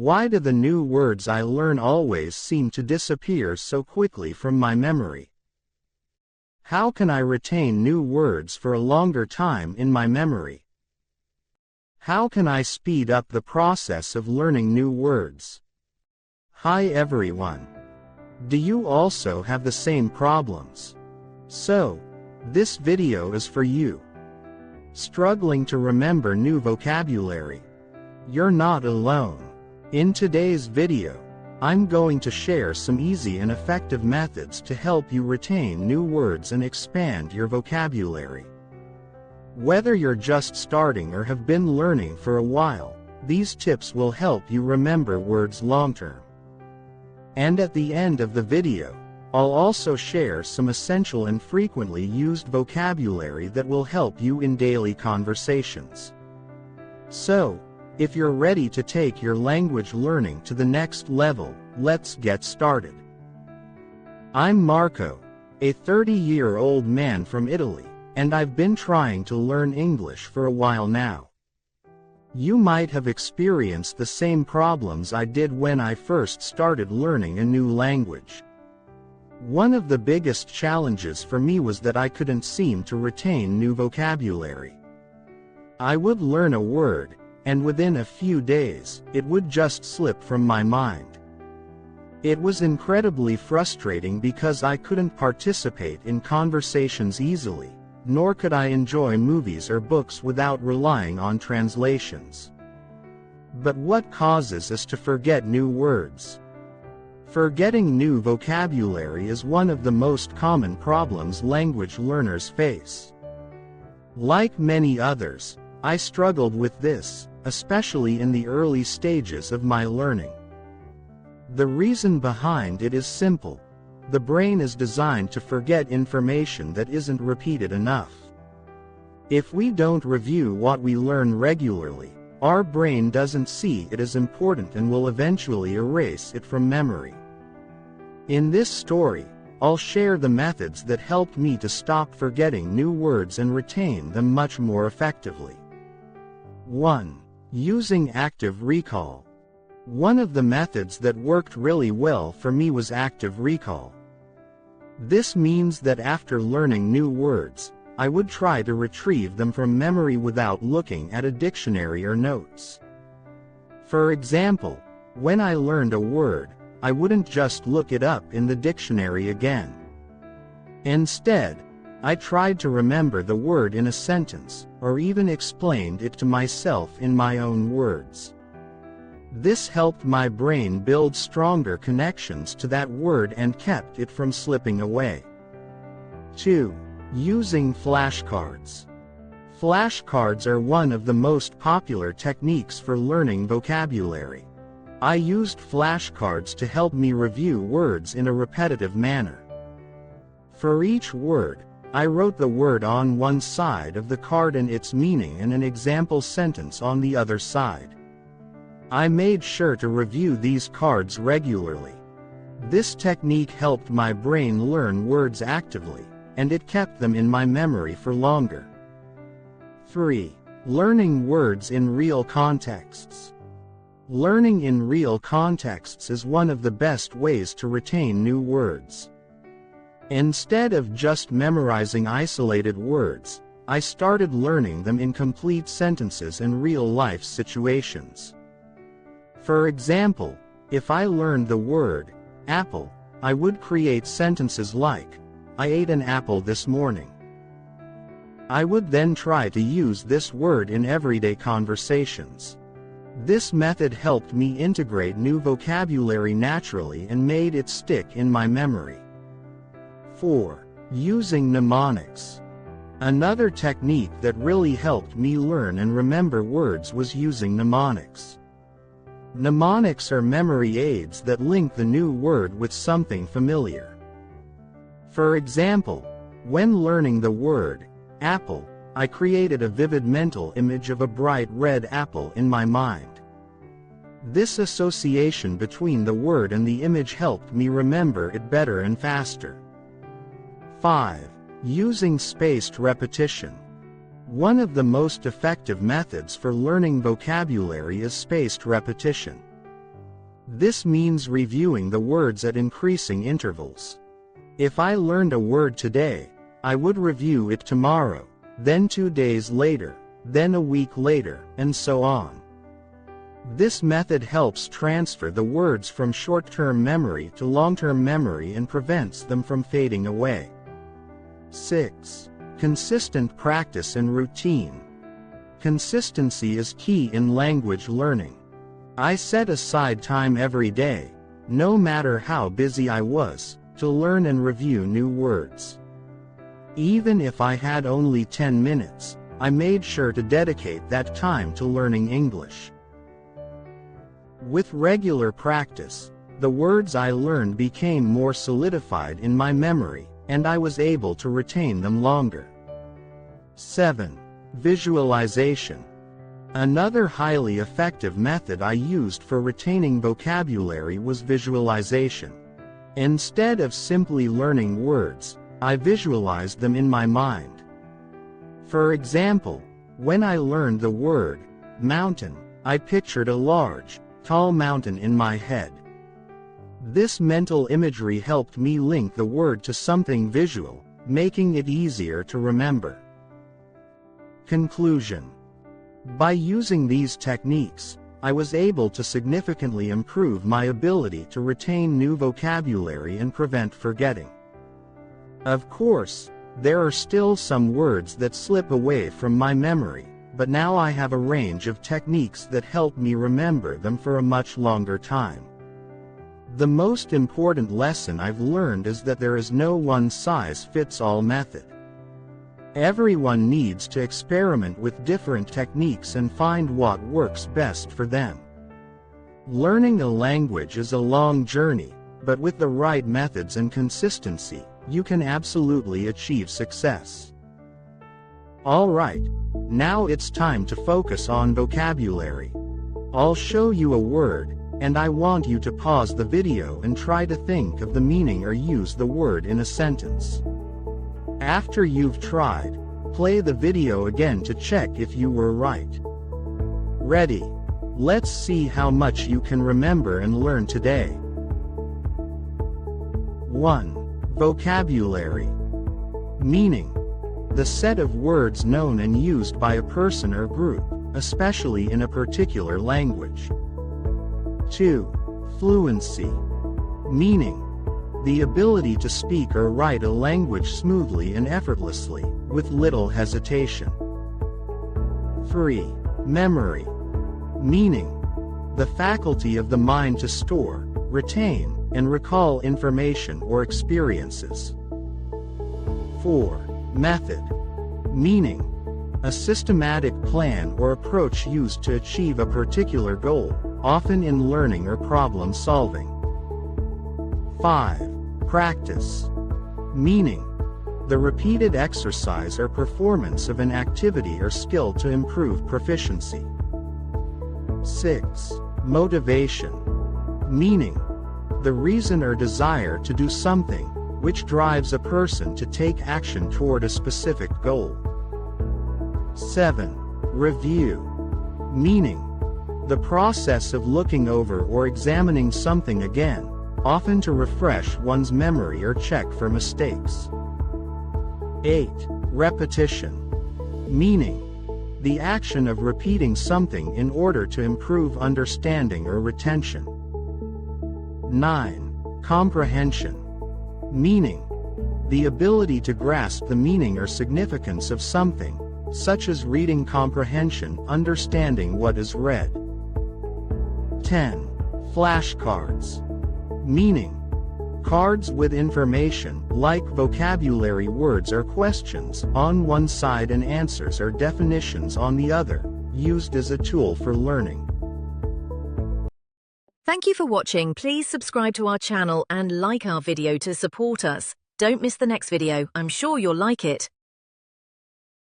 Why do the new words I learn always seem to disappear so quickly from my memory? How can I retain new words for a longer time in my memory? How can I speed up the process of learning new words? Hi everyone. Do you also have the same problems? So, this video is for you. Struggling to remember new vocabulary? You're not alone. In today's video, I'm going to share some easy and effective methods to help you retain new words and expand your vocabulary. Whether you're just starting or have been learning for a while, these tips will help you remember words long-term. And at the end of the video, I'll also share some essential and frequently used vocabulary that will help you in daily conversations. So, if you're ready to take your language learning to the next level, let's get started. I'm Marco, a 30-year-old man from Italy, and I've been trying to learn English for a while now. You might have experienced the same problems I did when I first started learning a new language. One of the biggest challenges for me was that I couldn't seem to retain new vocabulary. I would learn a word, and within a few days, it would just slip from my mind. It was incredibly frustrating because I couldn't participate in conversations easily, nor could I enjoy movies or books without relying on translations. But what causes us to forget new words? Forgetting new vocabulary is one of the most common problems language learners face. Like many others, I struggled with this, especially in the early stages of my learning. The reason behind it is simple. The brain is designed to forget information that isn't repeated enough. If we don't review what we learn regularly, our brain doesn't see it as important and will eventually erase it from memory. In this story, I'll share the methods that helped me to stop forgetting new words and retain them much more effectively. 1. Using active recall. One of the methods that worked really well for me was active recall. This means that after learning new words, I would try to retrieve them from memory without looking at a dictionary or notes. For example, when I learned a word, I wouldn't just look it up in the dictionary again. Instead, I tried to remember the word in a sentence, or even explained it to myself in my own words. This helped my brain build stronger connections to that word and kept it from slipping away. 2. Using flashcards. Flashcards are one of the most popular techniques for learning vocabulary. I used flashcards to help me review words in a repetitive manner. For each word, I wrote the word on one side of the card and its meaning and an example sentence on the other side. I made sure to review these cards regularly. This technique helped my brain learn words actively, and it kept them in my memory for longer. 3. Learning words in real contexts. Learning in real contexts is one of the best ways to retain new words. Instead of just memorizing isolated words, I started learning them in complete sentences and real-life situations. For example, if I learned the word apple, I would create sentences like, I ate an apple this morning. I would then try to use this word in everyday conversations. This method helped me integrate new vocabulary naturally and made it stick in my memory. 4. Using mnemonics. Another technique that really helped me learn and remember words was using mnemonics. Mnemonics are memory aids that link the new word with something familiar. For example, when learning the word apple, I created a vivid mental image of a bright red apple in my mind. This association between the word and the image helped me remember it better and faster. 5. Using spaced repetition. One of the most effective methods for learning vocabulary is spaced repetition. This means reviewing the words at increasing intervals. If I learned a word today, I would review it tomorrow, then 2 days later, then a week later, and so on. This method helps transfer the words from short-term memory to long-term memory and prevents them from fading away. 6. Consistent practice and routine. Consistency is key in language learning. I set aside time every day, no matter how busy I was, to learn and review new words. Even if I had only 10 minutes, I made sure to dedicate that time to learning English. With regular practice, the words I learned became more solidified in my memory, and I was able to retain them longer. 7. Visualization. Another highly effective method I used for retaining vocabulary was visualization. Instead of simply learning words, I visualized them in my mind. For example, when I learned the word mountain, I pictured a large, tall mountain in my head. This mental imagery helped me link the word to something visual, making it easier to remember. Conclusion. By using these techniques, I was able to significantly improve my ability to retain new vocabulary and prevent forgetting. Of course, there are still some words that slip away from my memory, but now I have a range of techniques that help me remember them for a much longer time. The most important lesson I've learned is that there is no one-size-fits-all method. Everyone needs to experiment with different techniques and find what works best for them. Learning a language is a long journey, but with the right methods and consistency, you can absolutely achieve success. Alright, now it's time to focus on vocabulary. I'll show you a word, and I want you to pause the video and try to think of the meaning or use the word in a sentence. After you've tried, play the video again to check if you were right. Ready? Let's see how much you can remember and learn today. 1. Vocabulary. Meaning. The set of words known and used by a person or group, especially in a particular language. 2. Fluency. Meaning. The ability to speak or write a language smoothly and effortlessly, with little hesitation. 3. Memory. Meaning. The faculty of the mind to store, retain, and recall information or experiences. 4. Method. Meaning. A systematic plan or approach used to achieve a particular goal, often in learning or problem solving. 5. Practice. Meaning. The repeated exercise or performance of an activity or skill to improve proficiency. 6. Motivation. Meaning. The reason or desire to do something, which drives a person to take action toward a specific goal. 7. Review. Meaning. The process of looking over or examining something again, often to refresh one's memory or check for mistakes. 8. Repetition. Meaning. The action of repeating something in order to improve understanding or retention. 9. Comprehension. Meaning. The ability to grasp the meaning or significance of something, such as reading comprehension, understanding what is read. 10. Flashcards. Meaning. Cards with information, like vocabulary words or questions, on one side and answers or definitions on the other, used as a tool for learning. Thank you for watching. Please subscribe to our channel and like our video to support us. Don't miss the next video. I'm sure you'll like it.